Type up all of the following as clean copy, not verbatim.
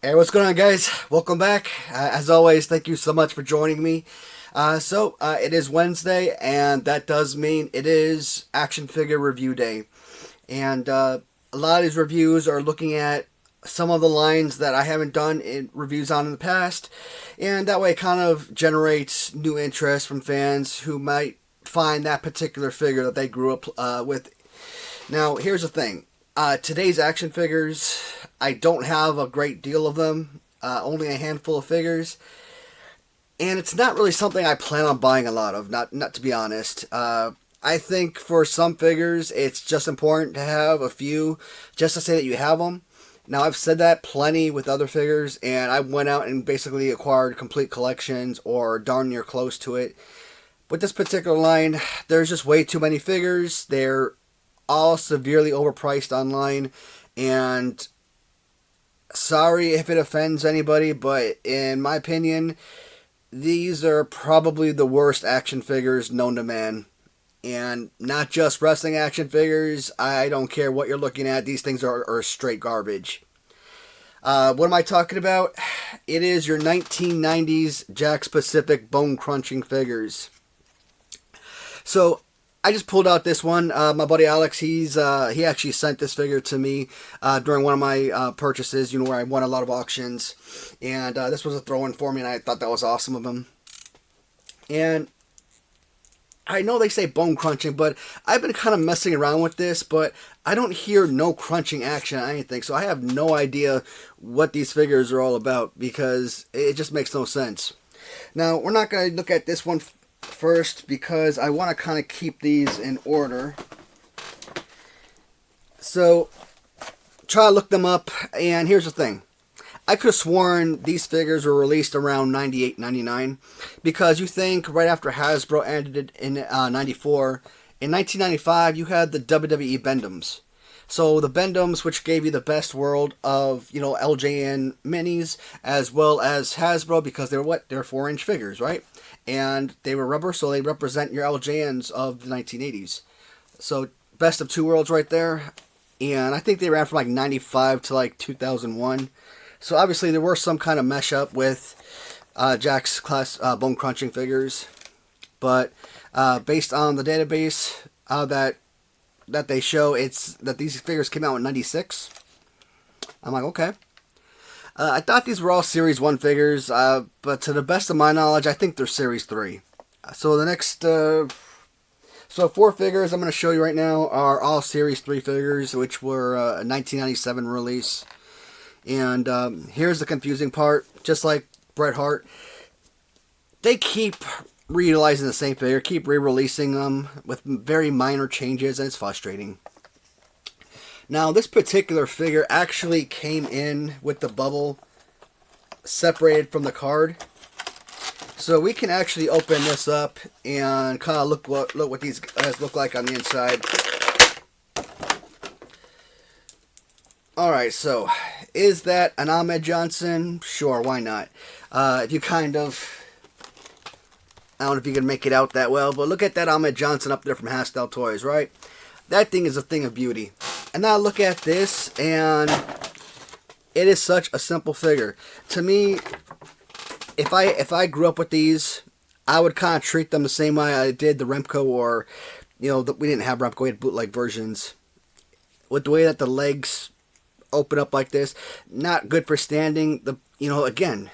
Hey, what's going on, guys? Welcome back. As always, thank you so much for joining me. It is Wednesday, and that does mean it is action figure review day. And a lot of these reviews are looking at some of the lines that I haven't done in reviews on in the past, and that way it kind of generates new interest from fans who might find that particular figure that they grew up with. Now, here's the thing. Today's action figures, I don't have a great deal of them, only a handful of figures, and it's not really something I plan on buying a lot of, not to be honest. I think for some figures, it's just important to have a few, just to say that you have them. Now, I've said that plenty with other figures, and I went out and basically acquired complete collections, or darn near close to it. With this particular line, there's just way too many figures. They're all severely overpriced online, and sorry if it offends anybody, but in my opinion, these are probably the worst action figures known to man. And not just wrestling action figures. I don't care what you're looking at. These things are straight garbage. What am I talking about? It is your 1990s Jakks Pacific bone crunching figures. So I just pulled out this one. My buddy Alex, he actually sent this figure to me during one of my purchases, where I won a lot of auctions. And this was a throw-in for me, and I thought that was awesome of him. And I know they say bone crunching, but I've been kind of messing around with this, but I don't hear no crunching action or anything, so I have no idea what these figures are all about, because it just makes no sense. Now, we're not going to look at this one first, because I want to kind of keep these in order. So, try to look them up, and here's the thing. I could have sworn these figures were released around 98, 99, because you think right after Hasbro ended in 94, in 1995 you had the WWE Bend-Ems. So the Bend-Ems, which gave you the best world of, LJN minis, as well as Hasbro, because they're 4-inch figures, right? And they were rubber, so they represent your LJNs of the 1980s. So best of two worlds right there. And I think they ran from like 95 to like 2001. So obviously there were some kind of mesh up with Jakks class bone crunching figures. But based on the database that they show, it's that these figures came out in 96. I'm like, okay. I thought these were all Series 1 figures, but to the best of my knowledge, I think they're Series 3. So the next, 4 figures I'm going to show you right now are all Series 3 figures, which were a 1997 release. And here's the confusing part. Just like Bret Hart, they keep reutilizing the same figure, keep re-releasing them with very minor changes, and it's frustrating. Now, this particular figure actually came in with the bubble separated from the card. So we can actually open this up and kind of look what these guys look like on the inside. Alright, so is that an Ahmed Johnson? Sure, why not? If you kind of, I don't know if you can make it out that well, but look at that Ahmed Johnson up there from Hasbro Toys, right? That thing is a thing of beauty. And now look at this, and it is such a simple figure. To me, if I grew up with these, I would kind of treat them the same way I did the Remco, or, we didn't have Remco, we had bootleg versions. With the way that the legs open up like this, not good for standing. Again,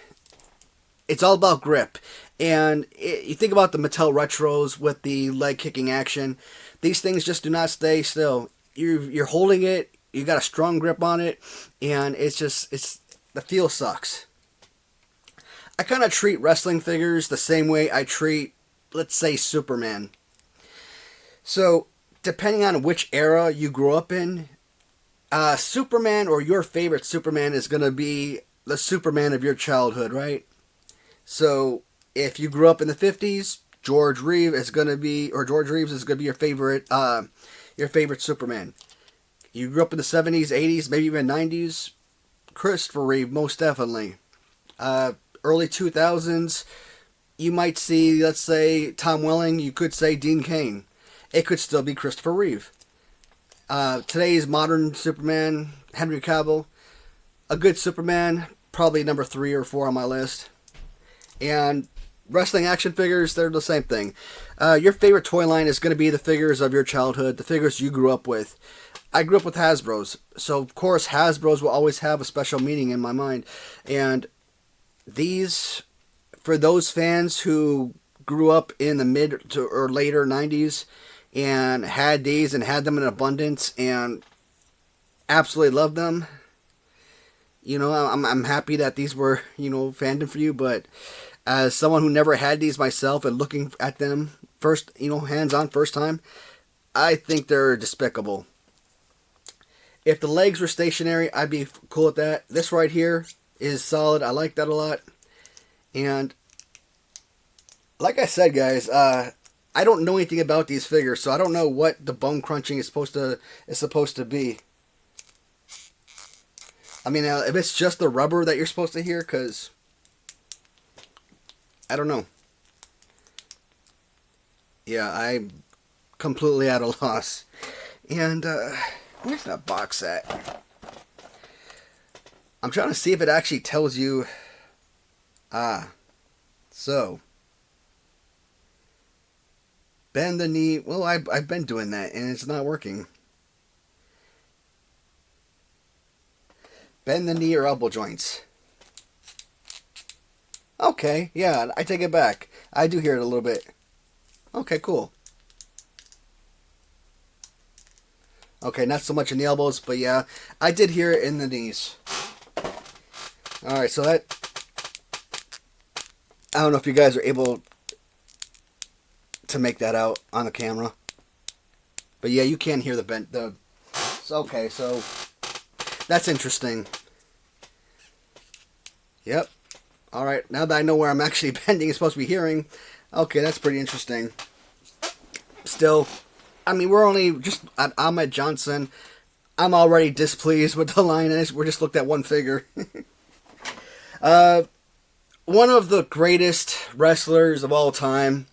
it's all about grip. And you think about the Mattel Retros with the leg kicking action. These things just do not stay still. You're holding it, you got a strong grip on it, and the feel sucks. I kind of treat wrestling figures the same way I treat, let's say, Superman. So, depending on which era you grew up in, Superman, or your favorite Superman, is going to be the Superman of your childhood, right? So, if you grew up in the 50s, George Reeves is going to be your favorite Superman. You grew up in the 70s, 80s, maybe even 90s, Christopher Reeve, most definitely. Early 2000s, you might see, let's say, Tom Welling, you could say Dean Cain. It could still be Christopher Reeve. Today's modern Superman, Henry Cavill, a good Superman, probably number 3 or 4 on my list. And wrestling action figures, they're the same thing. Your favorite toy line is going to be the figures of your childhood, the figures you grew up with. I grew up with Hasbros, so of course Hasbros will always have a special meaning in my mind. And these, for those fans who grew up in the mid to or later 90s and had these and had them in abundance and absolutely loved them, you know, I'm happy that these were, you know, fandom for you. But as someone who never had these myself and looking at them first, you know, hands-on first time, I think they're despicable. If the legs were stationary, I'd be cool with that. This right here is solid. I like that a lot. And like I said, guys, I don't know anything about these figures, so I don't know what the bone crunching is supposed to be. I mean, if it's just the rubber that you're supposed to hear, because I don't know. Yeah, I'm completely at a loss. And where's that box at? I'm trying to see if it actually tells you. So bend the knee. Well, I've been doing that and it's not working. Bend the knee or elbow joints. Okay, yeah, I take it back. I do hear it a little bit. Okay, cool. Okay, not so much in the elbows, but yeah, I did hear it in the knees. Alright, so that, I don't know if you guys are able to make that out on the camera. But yeah, you can hear the bend. Okay, so that's interesting. Yep. Alright, now that I know where I'm actually bending is supposed to be hearing, okay, that's pretty interesting. Still, I mean, we're only just at Ahmed Johnson. I'm already displeased with the line. We're just looked at one figure. One of the greatest wrestlers of all time.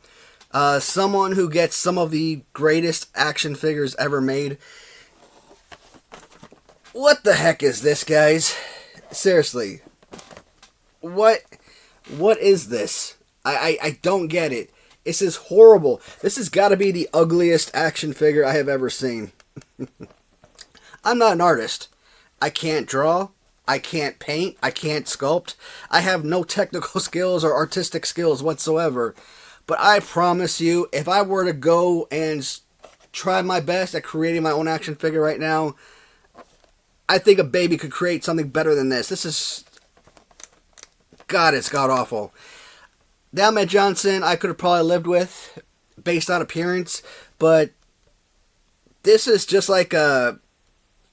Someone who gets some of the greatest action figures ever made. What the heck is this, guys? Seriously. What is this? I don't get it. This is horrible. This has got to be the ugliest action figure I have ever seen. I'm not an artist. I can't draw. I can't paint. I can't sculpt. I have no technical skills or artistic skills whatsoever. But I promise you, if I were to go and try my best at creating my own action figure right now, I think a baby could create something better than this. This is... God, it's god-awful. Ahmed Johnson, I could have probably lived with, based on appearance, but this is just like a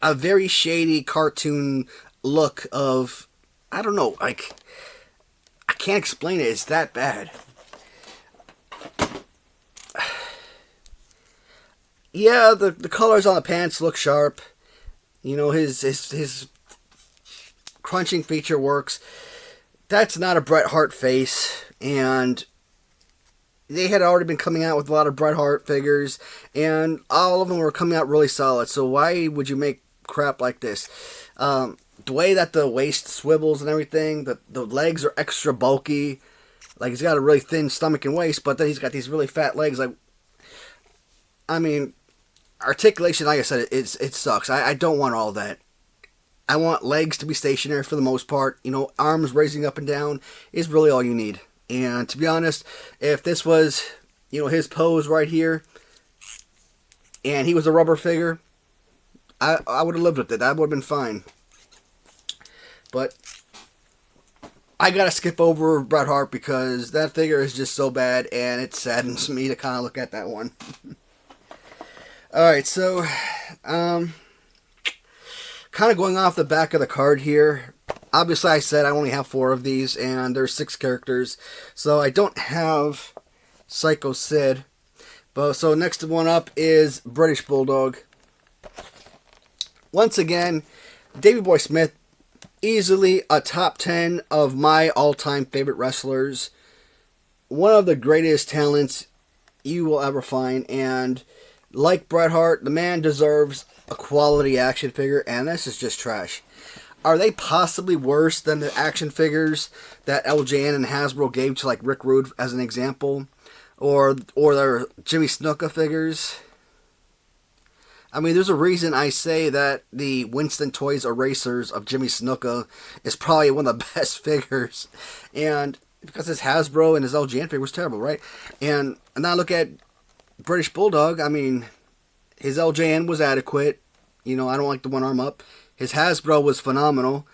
very shady cartoon look of, I don't know, like, I can't explain it, it's that bad. Yeah, the colors on the pants look sharp. You know, his crunching feature works. That's not a Bret Hart face, and they had already been coming out with a lot of Bret Hart figures, and all of them were coming out really solid, so why would you make crap like this? The way that the waist swivels and everything, the legs are extra bulky, like he's got a really thin stomach and waist, but then he's got these really fat legs, like, I mean, articulation, like I said, it sucks. I don't want all that. I want legs to be stationary for the most part. You know, arms raising up and down is really all you need. And to be honest, if this was, you know, his pose right here, and he was a rubber figure, I would have lived with it. That would have been fine. But I gotta skip over Bret Hart because that figure is just so bad, and it saddens me to kind of look at that one. Alright, so, kind of going off the back of the card here. Obviously, I said I only have 4 of these, and there's 6 characters. So I don't have Psycho Sid. But so next one up is British Bulldog. Once again, Davey Boy Smith, easily a top 10 of my all-time favorite wrestlers. One of the greatest talents you will ever find, and like Bret Hart, the man deserves a quality action figure, and this is just trash. are they possibly worse than the action figures that LJN and Hasbro gave to like Rick Rude as an example, or their Jimmy Snuka figures? I mean, there's a reason I say that the Winston Toys Erasers of Jimmy Snuka is probably one of the best figures, and because his Hasbro and his LJN figure was terrible, right? And now look at British Bulldog. I mean, his LJN was adequate. You know, I don't like the one arm up. His Hasbro was phenomenal.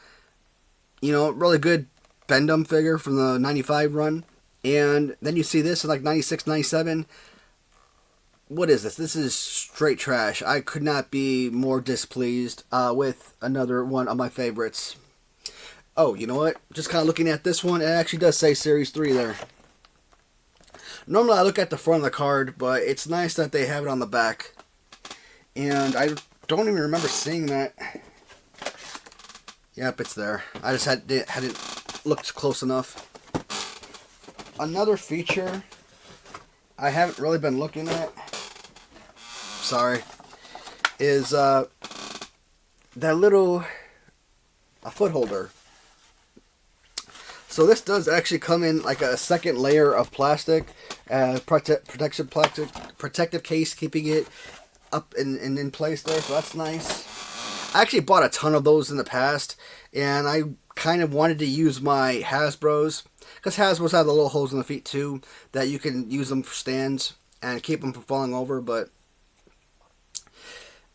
You know, really good Bendham figure from the 95 run. And then you see this in like 96, 97. What is this? This is straight trash. I could not be more displeased with another one of my favorites. Oh, you know what? Just kind of looking at this one, it actually does say Series 3 there. Normally I look at the front of the card, but it's nice that they have it on the back. And I don't even remember seeing that. Yep, it's there. I just hadn't looked close enough. Another feature I haven't really been looking at, sorry, is that little foot holder. So this does actually come in like a second layer of plastic, protective case, keeping it up and in place there. So that's nice. I actually bought a ton of those in the past, and I kind of wanted to use my Hasbros, because Hasbros have the little holes in the feet too, that you can use them for stands and keep them from falling over. But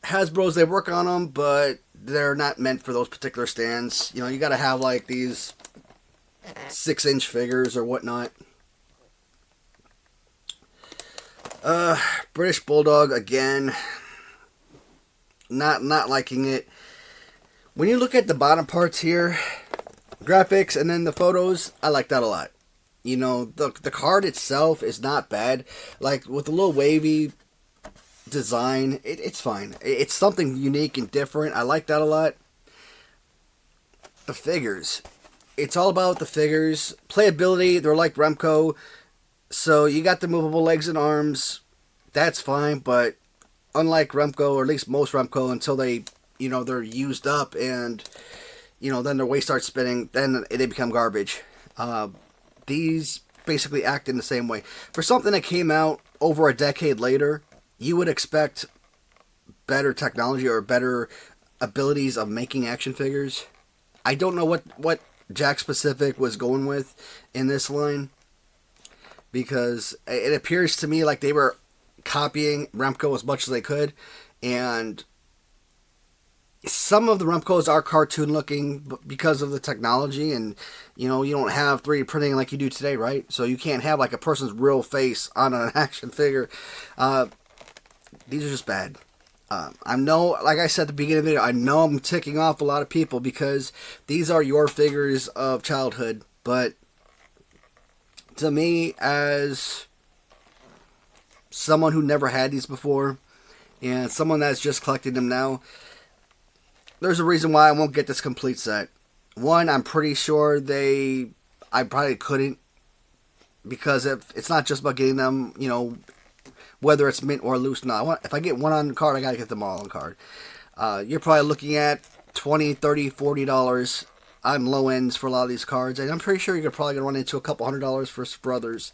Hasbros, they work on them, but they're not meant for those particular stands. You know, you got to have like these 6-inch figures or whatnot. British Bulldog, again, not liking it. When you look at the bottom parts here, graphics and then the photos, I like that a lot. You know, the card itself is not bad. Like with the little wavy design, it's fine. It's something unique and different. I like that a lot. The figures, it's all about the figures. Playability, they're like Remco. So you got the movable legs and arms. That's fine, but unlike Remco, or at least most Remco, until they, you know, they're used up and, you know, then their waist starts spinning, then they become garbage. These basically act in the same way. For something that came out over a decade later, you would expect better technology or better abilities of making action figures. I don't know what Jakks specific was going with in this line, because it appears to me like they were copying Remco as much as they could, and some of the Remcos are cartoon looking because of the technology, and you know, you don't have 3D printing like you do today, right? So you can't have like a person's real face on an action figure. These are just bad. I know, like I said at the beginning of the video, I know I'm ticking off a lot of people because these are your figures of childhood, but to me, as someone who never had these before, and someone that's just collecting them now, there's a reason why I won't get this complete set. One, I'm pretty sure I probably couldn't, because it's not just about getting them, you know, whether it's mint or loose. No, if I get one on the card, I gotta get them all on card. You're probably looking at $20, $30, $40 on low ends for a lot of these cards, and I'm pretty sure you're probably gonna run into a couple $100 for others.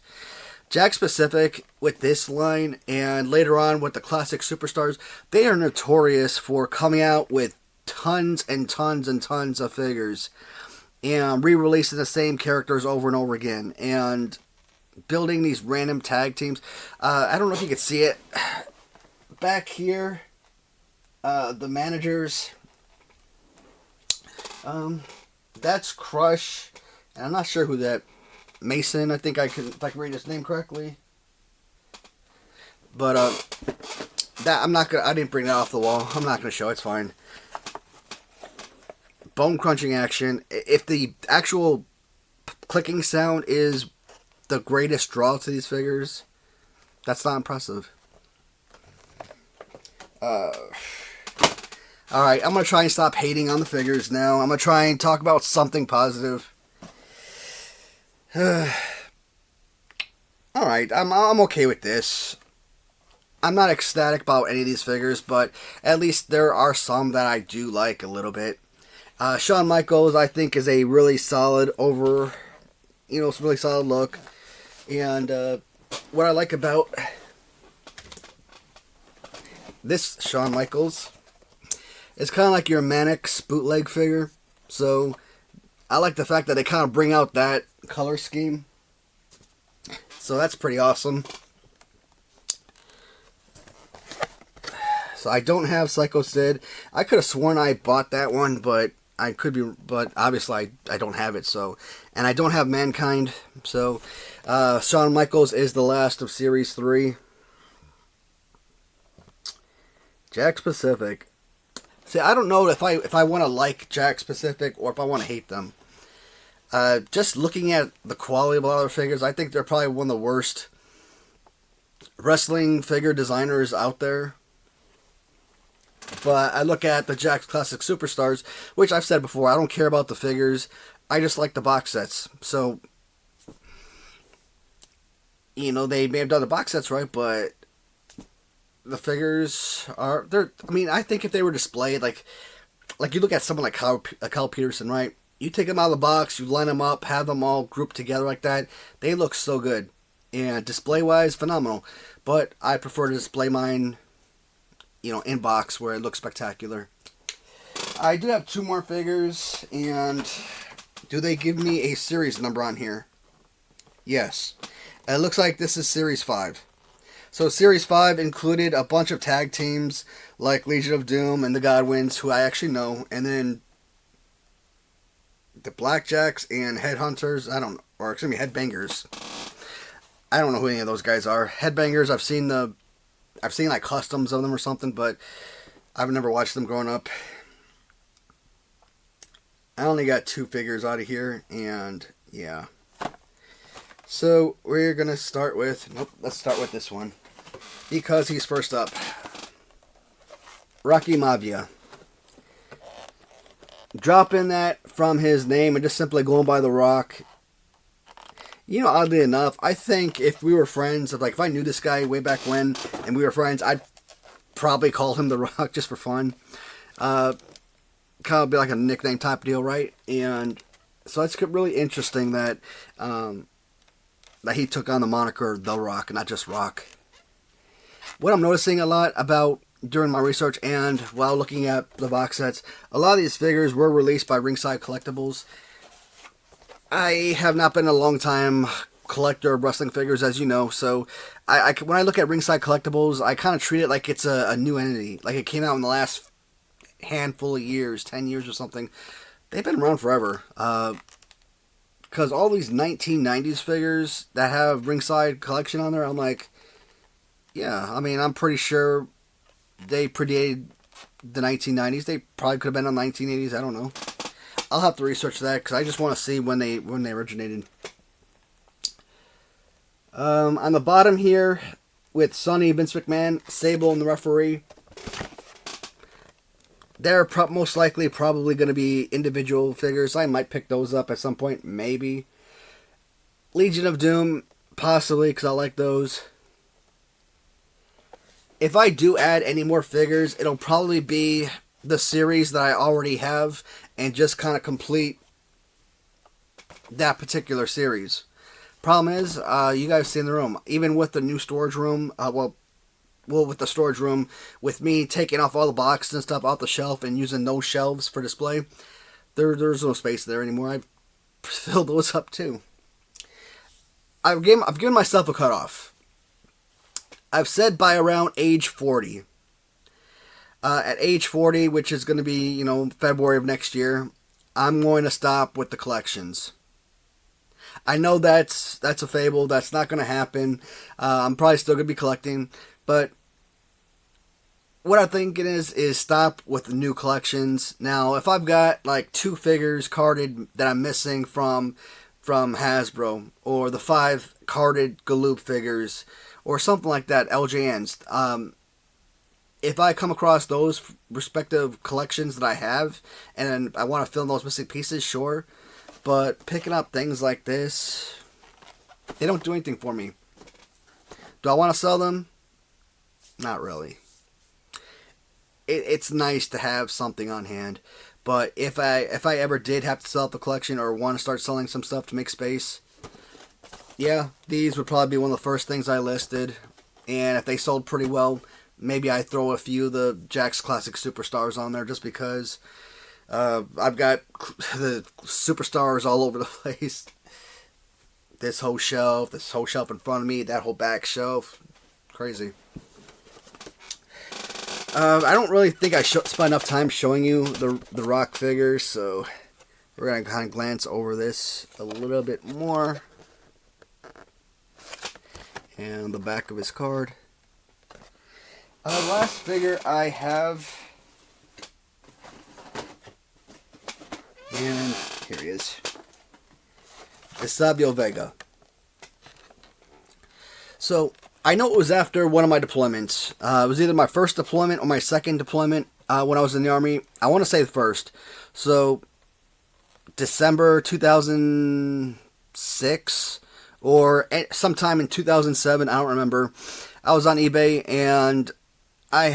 Jakks specific with this line, and later on with the classic superstars, they are notorious for coming out with tons and tons and tons of figures and re-releasing the same characters over and over again and building these random tag teams. I don't know if you can see it back here, the managers, that's Crush, and I'm not sure who that Mason, I think if I can read his name correctly, but that I didn't bring that off the wall. I'm not gonna show it. It's fine. Bone crunching action. If the actual clicking sound is the greatest draw to these figures, that's not impressive. Alright, I'm going to try and stop hating on the figures now. I'm going to try and talk about something positive. Alright, I'm okay with this. I'm not ecstatic about any of these figures, but at least there are some that I do like a little bit. Shawn Michaels, I think, is a really solid it's a really solid look. And what I like about this Shawn Michaels, it's kind of like your Mannix bootleg figure. So I like the fact that they kind of bring out that color scheme. So that's pretty awesome. So I don't have Psycho Sid. I could have sworn I bought that one, but obviously I don't have it. So, and I don't have Mankind. So Shawn Michaels is the last of Series 3. Jakks Pacific. See, I don't know if I want to like Jakks Pacific or if I want to hate them. Just looking at the quality of a lot of their figures, I think they're probably one of the worst wrestling figure designers out there. But I look at the Jakks Classic Superstars, which I've said before, I don't care about the figures. I just like the box sets. So, they may have done the box sets right, but the figures are... I think if they were displayed, like you look at someone like Kyle Peterson, right? You take them out of the box, you line them up, have them all grouped together like that. They look so good. And display-wise, phenomenal. But I prefer to display mine... in box where it looks spectacular. I do have 2 more figures, and do they give me a series number on here? Yes. It looks like this is Series 5. So Series 5 included a bunch of tag teams like Legion of Doom and the Godwins, who I actually know, and then the Blackjacks and Headhunters, Headbangers. I don't know who any of those guys are. Headbangers, I've seen like customs of them or something, but I've never watched them growing up. I only got 2 figures out of here, and yeah. So we're gonna start with, let's start with this one, because he's first up. Rocky Maivia. Dropping that from his name and just simply going by The Rock. Oddly enough, I think if we were friends, if I knew this guy way back when, and we were friends, I'd probably call him The Rock just for fun. Kind of be like a nickname type deal, right? And so it's really interesting that that he took on the moniker The Rock, not just Rock. What I'm noticing a lot about during my research and while looking at the box sets, a lot of these figures were released by Ringside Collectibles. I have not been a long time collector of wrestling figures, as you know, so when I look at Ringside Collectibles, I kind of treat it like it's a new entity, like it came out in the last handful of years, 10 years or something. They've been around forever, because all these 1990s figures that have Ringside Collection on there, I'm like, yeah, I'm pretty sure they predated the 1990s. They probably could have been in the 1980s, I don't know. I'll have to research that because I just want to see when they originated. On the bottom here, with Sonny, Vince McMahon, Sable, and the referee, they're most likely probably going to be individual figures. I might pick those up at some point, maybe. Legion of Doom, possibly, because I like those. If I do add any more figures, it'll probably be the series that I already have and just kind of complete that particular series. Problem is, you guys see in the room, even with the new storage room, with the storage room, with me taking off all the boxes and stuff off the shelf and using those shelves for display, there's no space there anymore. I've filled those up too. I've given myself a cutoff. I've said by around age 40. At age 40, which is going to be, February of next year, I'm going to stop with the collections. I know that's a fable. That's not going to happen. I'm probably still going to be collecting. But what I'm thinking is stop with the new collections. Now, if I've got like 2 figures carded that I'm missing from Hasbro, or the 5 carded Galoob figures, or something like that, LJNs, if I come across those respective collections that I have, and I want to fill in those missing pieces, sure. But picking up things like this, they don't do anything for me. Do I want to sell them? Not really. It's nice to have something on hand. But if I ever did have to sell out the collection or want to start selling some stuff to make space, yeah, these would probably be one of the first things I listed. And if they sold pretty well, maybe I throw a few of the Jakks Classic Superstars on there just because I've got the Superstars all over the place. This whole shelf in front of me, that whole back shelf. Crazy. I don't really think I spent enough time showing you the Rock figures, so we're going to kind of glance over this a little bit more. And the back of his card. Last figure I have, and here he is, Sabio Vega. So, I know it was after one of my deployments. It was either my first deployment or my second deployment when I was in the Army. I want to say the first. So, December 2006 or sometime in 2007, I don't remember. I was on eBay and I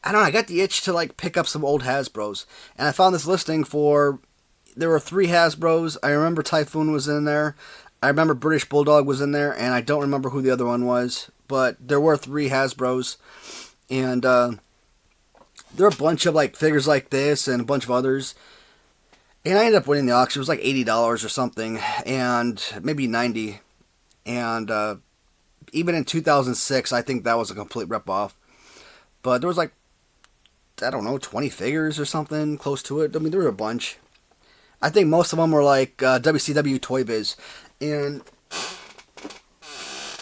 got the itch to like pick up some old Hasbros. And I found this listing there were 3 Hasbros. I remember Typhoon was in there. I remember British Bulldog was in there, and I don't remember who the other one was, but there were 3 Hasbros, and there were a bunch of like figures like this and a bunch of others, and I ended up winning the auction. It was like $80 or something, and maybe $90, and even in 2006, I think that was a complete rip-off, but there was like, I don't know, 20 figures or something close to it. I mean, there were a bunch. I think most of them were like WCW Toy Biz. And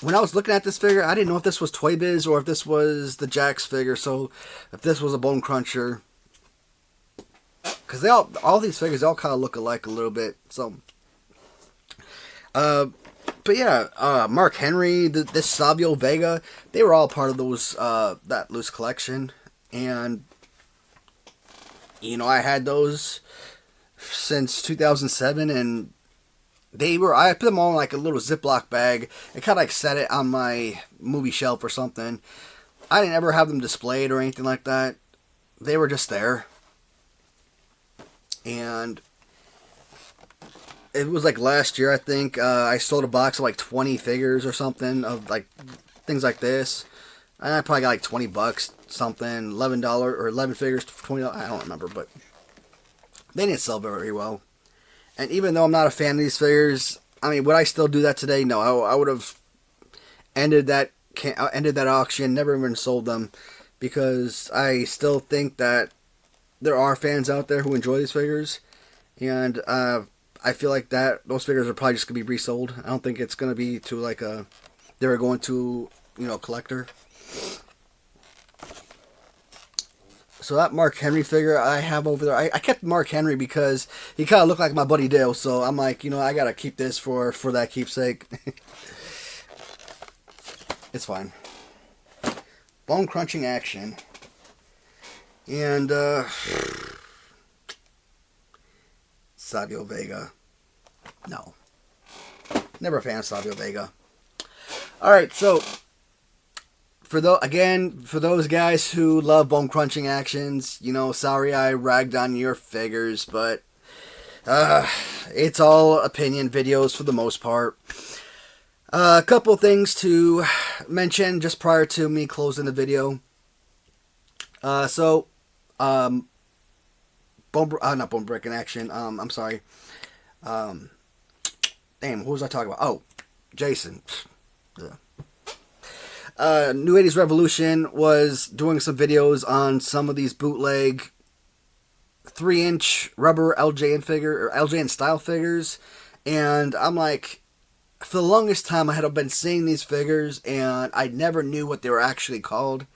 when I was looking at this figure, I didn't know if this was Toy Biz or if this was the Jakks figure. So if this was a Bone Cruncher, because all these figures all kind of look alike a little bit. So, but yeah, Mark Henry, this Savio Vega, they were all part of those that loose collection, and you know I had those since 2007, and I put them all in like a little Ziploc bag and kind of like set it on my movie shelf or something. I didn't ever have them displayed or anything like that. They were just there. And it was like last year, I think, I sold a box of like 20 figures or something of like things like this. And I probably got like $20, something, $11 or 11 figures for $20. I don't remember, but they didn't sell very well. And even though I'm not a fan of these figures, I mean, would I still do that today? No, I would have ended that auction, never even sold them, because I still think that there are fans out there who enjoy these figures, and I feel like those figures are probably just gonna be resold. I don't think it's gonna be to like they're going to collector. So that Mark Henry figure I have over there, I kept Mark Henry because he kind of looked like my buddy Dale. So I'm like, I gotta keep this for that keepsake. It's fine. Bone crunching action. And Savio Vega. No. Never a fan of Savio Vega. Alright, so for those guys who love bone crunching actions, sorry I ragged on your figures, but it's all opinion videos for the most part. A couple things to mention just prior to me closing the video. Not bone breaking action. I'm sorry. Damn, what was I talking about? Oh, Jason. Yeah. New 80s Revolution was doing some videos on some of these bootleg 3-inch rubber LJN style figures, and I'm like, for the longest time I had been seeing these figures and I never knew what they were actually called.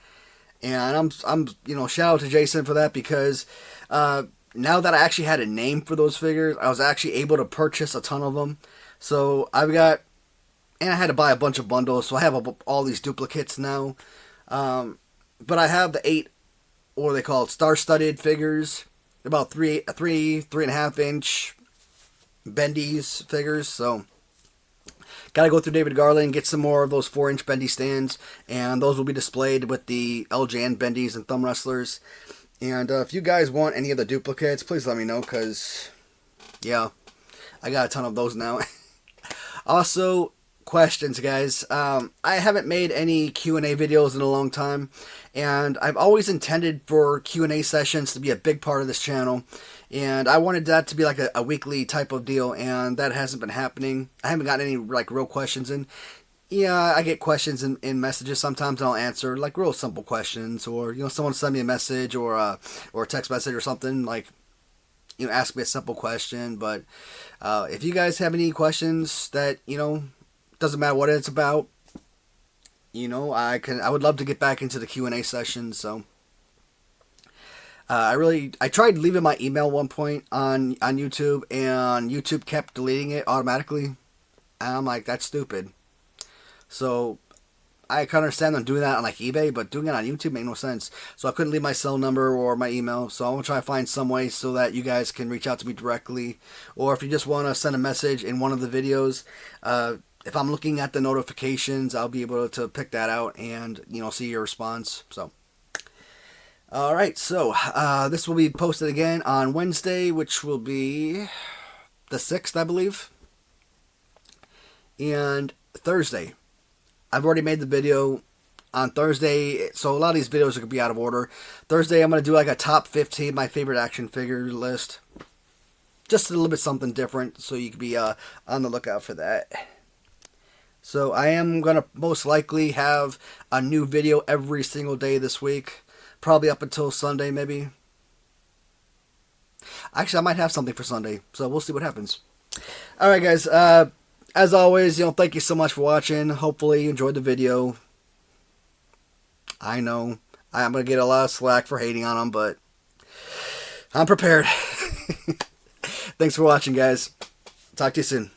And I'm shout out to Jason for that, because now that I actually had a name for those figures, I was actually able to purchase a ton of them. So and I had to buy a bunch of bundles, so I have all these duplicates now. But I have the 8, what are they called, star-studded figures, about 3.5 inch bendies figures. So gotta go through David Garland and get some more of those 4-inch bendy stands, and those will be displayed with the LJN bendies and thumb wrestlers. And if you guys want any of the duplicates, please let me know, because, yeah, I got a ton of those now. Also, questions, guys. I haven't made any Q&A videos in a long time, and I've always intended for Q&A sessions to be a big part of this channel, and I wanted that to be like a weekly type of deal, and that hasn't been happening. I haven't gotten any like real questions in. Yeah, I get questions in messages sometimes, and I'll answer like real simple questions, or someone send me a message or a text message or something, like ask me a simple question. But if you guys have any questions that doesn't matter what it's about, I would love to get back into the Q&A session. So I tried leaving my email one point on YouTube, and YouTube kept deleting it automatically, and I'm like, that's stupid. So I can understand them doing that on like eBay, but doing it on YouTube made no sense. So I couldn't leave my cell number or my email. So I'm gonna try to find some way so that you guys can reach out to me directly, or if you just want to send a message in one of the videos, if I'm looking at the notifications, I'll be able to pick that out and see your response. So all right, so this will be posted again on Wednesday, which will be the 6th, I believe, and Thursday. I've already made the video on Thursday, so a lot of these videos are going to be out of order. Thursday, I'm going to do like a top 15 my favorite action figure list. Just a little bit something different, so you can be on the lookout for that. So I am going to most likely have a new video every single day this week. Probably up until Sunday, maybe. Actually, I might have something for Sunday, so we'll see what happens. Alright, guys, as always, thank you so much for watching. Hopefully you enjoyed the video. I know I'm going to get a lot of slack for hating on them, but I'm prepared. Thanks for watching, guys. Talk to you soon.